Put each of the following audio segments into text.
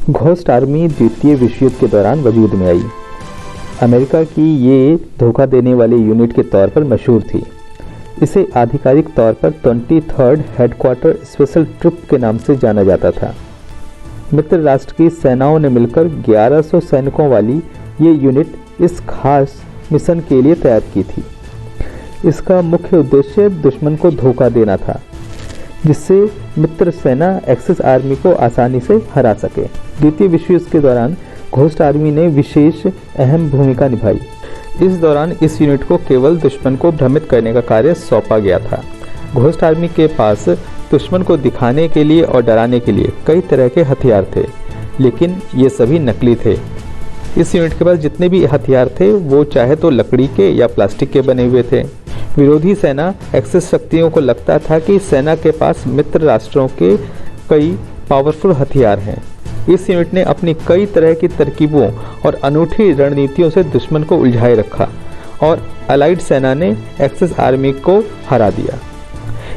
Ghost army द्वितीय विश्व युद्ध के दौरान वजूद में आई। अमेरिका की ये धोखा देने वाली यूनिट के तौर पर मशहूर थी। इसे आधिकारिक तौर पर 23rd हेडक्वार्टर स्पेशल ट्रुप के नाम से जाना जाता था। मित्र राष्ट्र की सेनाओं ने मिलकर 1100 सैनिकों वाली ये यूनिट इस खास मिशन के लिए तैयार की थी। इसका मुख्य उद्देश्य दुश्मन को धोखा देना था, जिससे मित्र सेना एक्सिस आर्मी को आसानी से हरा सके। द्वितीय विश्व युद्ध के दौरान घोस्ट आर्मी ने विशेष अहम भूमिका निभाई। इस दौरान इस यूनिट को केवल दुश्मन को भ्रमित करने का कार्य सौंपा गया था। घोस्ट आर्मी के पास दुश्मन को दिखाने के लिए और डराने के लिए कई तरह के हथियार थे, लेकिन ये सभी नकली थे। इस यूनिट के पास जितने भी हथियार थे वो चाहे तो लकड़ी के या प्लास्टिक के बने हुए थे। विरोधी सेना एक्सिस शक्तियों को लगता था कि सेना के पास मित्र राष्ट्रों के कई पावरफुल हथियार हैं। इस यूनिट ने अपनी कई तरह की तरकीबों और अनूठी रणनीतियों से दुश्मन को उलझाए रखा और अलाइड सेना ने एक्सिस आर्मी को हरा दिया।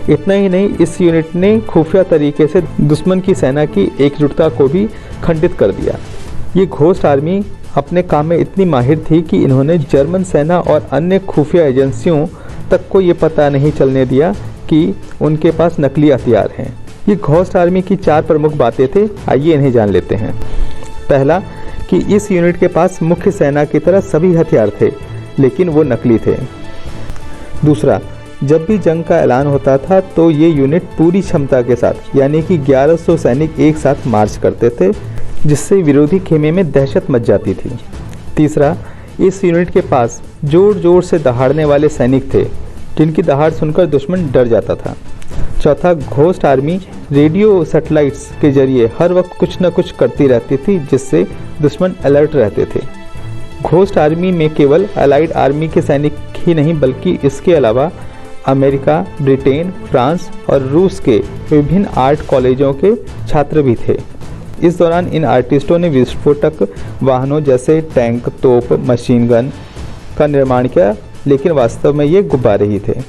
इतना ही नहीं, इस यूनिट ने खुफिया तरीके से दुश्मन की सेना की एकजुटता को भी खंडित कर दिया। ये घोस्ट आर्मी अपने काम में इतनी माहिर थी कि इन्होंने जर्मन सेना और अन्य खुफिया एजेंसियों तक को ये पता नहीं चलने दिया कि उनके पास नकली हथियार हैं। ये घोस्ट आर्मी की 4 प्रमुख बातें थे, आइए इन्हें जान लेते हैं। पहला, कि इस यूनिट के पास मुख्य सेना की तरह सभी हथियार थे, लेकिन वो नकली थे। दूसरा, जब भी जंग का ऐलान होता था तो ये यूनिट पूरी क्षमता के साथ यानी कि 1100 सैनिक एक साथ मार्च करते थे, जिससे विरोधी खेमे में दहशत मच जाती थी। तीसरा, इस यूनिट के पास जोर जोर से दहाड़ने वाले सैनिक थे, जिनकी दहाड़ सुनकर दुश्मन डर जाता था। चौथा, घोस्ट आर्मी रेडियो सैटेलाइट्स के जरिए हर वक्त कुछ न कुछ करती रहती थी, जिससे दुश्मन अलर्ट रहते थे। घोस्ट आर्मी में केवल अलाइड आर्मी के सैनिक ही नहीं, बल्कि इसके अलावा अमेरिका, ब्रिटेन, फ्रांस और रूस के विभिन्न आर्ट कॉलेजों के छात्र भी थे। इस दौरान इन आर्टिस्टों ने विस्फोटक वाहनों जैसे टैंक, तोप, मशीन गन का निर्माण किया, लेकिन वास्तव में ये गुब्बारे ही थे।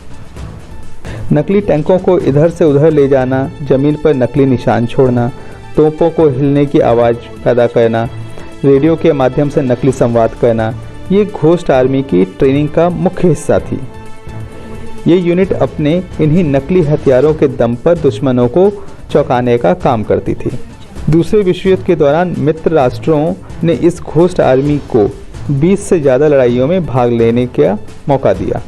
नकली टैंकों को इधर से उधर ले जाना, जमीन पर नकली निशान छोड़ना, तोपों को हिलने की आवाज़ पैदा करना, रेडियो के माध्यम से नकली संवाद करना, ये घोस्ट आर्मी की ट्रेनिंग का मुख्य हिस्सा थी। ये यूनिट अपने इन्हीं नकली हथियारों के दम पर दुश्मनों को चौंकाने का काम करती थी। दूसरे विश्व युद्ध के दौरान मित्र राष्ट्रों ने इस घोस्ट आर्मी को 20 से ज़्यादा लड़ाइयों में भाग लेने का मौका दिया।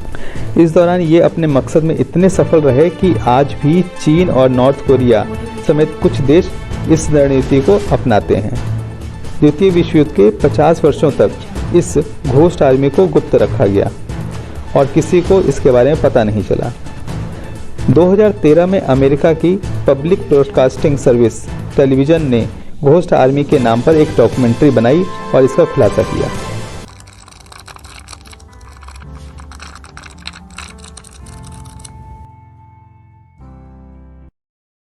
इस दौरान ये अपने मकसद में इतने सफल रहे कि आज भी चीन और नॉर्थ कोरिया समेत कुछ देश इस रणनीति को अपनाते हैं। द्वितीय विश्व युद्ध के 50 वर्षों तक इस घोस्ट आर्मी को गुप्त रखा गया और किसी को इसके बारे में पता नहीं चला। 2013 में अमेरिका की पब्लिक ब्रॉडकास्टिंग सर्विस टेलीविज़न ने घोस्ट आर्मी के नाम पर एक डॉक्यूमेंट्री बनाई और इसका खुलासा किया।